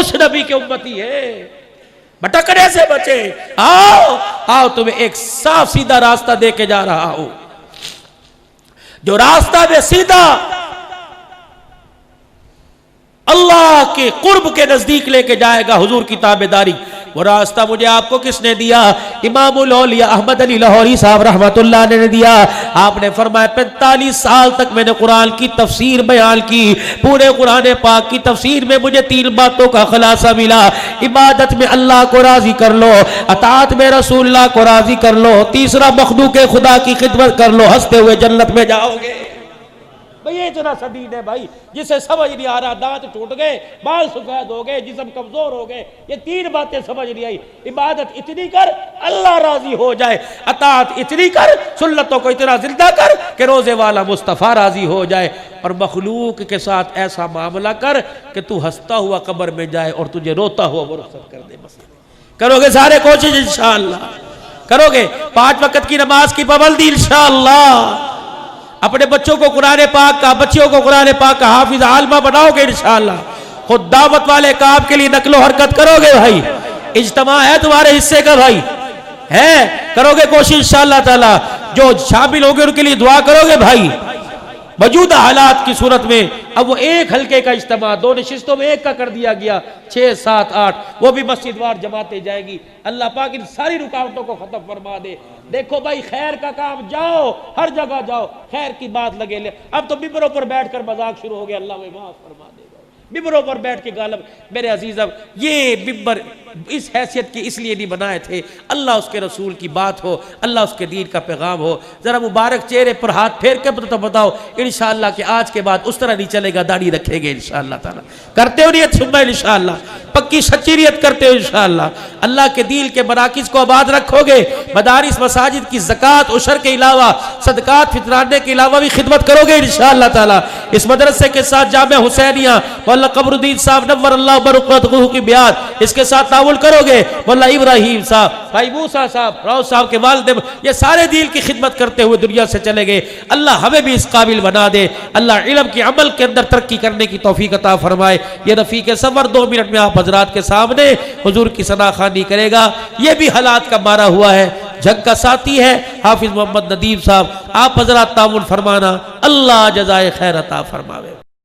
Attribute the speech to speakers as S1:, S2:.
S1: उस नबी के उम्मती है, भटकने से बचे। आओ आओ, तुम्हें एक साफ सीधा रास्ता दे के जा रहा हूं, जो रास्ता में सीधा अल्लाह के कुर्ब के नजदीक लेके जाएगा, हुजूर की ताबेदारी। वो रास्ता मुझे आपको किसने दिया? इमामुल औलिया अहमद अली लाहौरी साहब रहमतुल्लाह ने दिया। आपने फरमाया 45 साल तक मैंने कुरान की तफसीर बयान की, पूरे कुरान पाक की तफसीर में मुझे 3 बातों का खुलासा मिला। इबादत में अल्लाह को राजी कर लो, अतात में रसूलुल्लाह को राजी कर लो, तीसरा मखलूक खुदा की खिदमत कर लो, हंसते हुए जन्नत में जाओगे। भाई ये इतना सदीद है भाई, जिसे समझ नहीं आ रहा, दांत टूट गए, बाल सफेद हो गए, जिस्म कमजोर हो गए, ये 3 बातें समझ नहीं आई। इबादत इतनी कर अल्लाह राजी हो जाए, अतात इतनी कर, सुन्नतों को इतना जिंदा कर कि रोजे वाला मुस्तफ़ा राजी हो जाए, और मखलूक के साथ ऐसा मामला कर कि तू हंसता हुआ कब्र में जाए और तुझे रोता हुआ वो रुखसत कर दे। बस करोगे सारे कोशिश इंशाअल्लाह, करोगे 5 वक्त की नमाज की पाबंदी इंशाअल्लाह, अपने बच्चों को कुरान पाक का, बच्चियों को कुरान पाक का हाफिज आलमा बनाओगे इंशाअल्लाह, खुद दावत वाले काम के लिए नकलो हरकत करोगे भाई, इज्तिमा है तुम्हारे हिस्से का भाई, है, करोगे कोशिश इंशाअल्लाह ताला, जो शामिल होंगे उनके लिए दुआ करोगे भाई। मौजूदा हालात की सूरत में अब वो एक हल्के का इज्तिमा 2 नशिस्तों में एक का कर दिया गया, 6, 7, 8, वो भी मस्जिद वार जमातें जाएगी। अल्लाह पाक इन सारी रुकावटों को खत्म फरमा दे। देखो भाई, खैर का काम जाओ, हर जगह जाओ, खैर की बात लगे ले। अब तो मिंबरों पर बैठकर मजाक शुरू हो गया, अल्लाह में माफ फरमा देगा। मिंबरों पर बैठ के गालब, मेरे अजीज, अब ये मिंबर इस हैसियत के इसलिए नहीं बनाए थे, अल्लाह उसके रसूल की बात हो, अल्लाह उसके दीन का पैगाम हो। जरा मुबारक चेहरे पर हाथ फेर के तो बताओ इंशाअल्लाह कि आज के बाद उस तरह नहीं चलेगा, दाढ़ी रखेंगे इंशाअल्लाह ताला। करते हो नियत सुबह इंशाअल्लाह, पक्की सच्ची नियत करते हो इंशाअल्लाह, अल्लाह के दीन के मराकिज को आबाद रखोगे। मदारिस मसाजिद की ज़कात उशर के अलावा, सदकात फितराने के अलावा भी खिदमत करोगे इंशाअल्लाह ताला। इस मदरसे के साथ जामिया हुसैनिया मौला कमरुद्दीन साहब नव्वर अल्लाह बरकतहू की बियाद, इसके साथ तामुल करोगे। मौला इब्राहिम साहब, भाई मूसा साहब, राव साहब के वालिद, ये सारे दीन की खिदमत करते हुए दुनिया से चले गए। अल्लाह हमें भी इस काबिल बना दे। अल्लाह इल्म के अमल के अंदर तरक्की करने की तौफीक अता फरमाए। ये रफीक सफर 2 मिनट में आप हजरात के सामने हुजूर की सनाखानी करेगा। ये भी हालात का मारा हुआ है, जग का साथी है हाफिज मोहम्मद नदीम साहब, आप हजरात तामुल फरमाना। अल्लाह जज़ाए खैर अता फरमावे।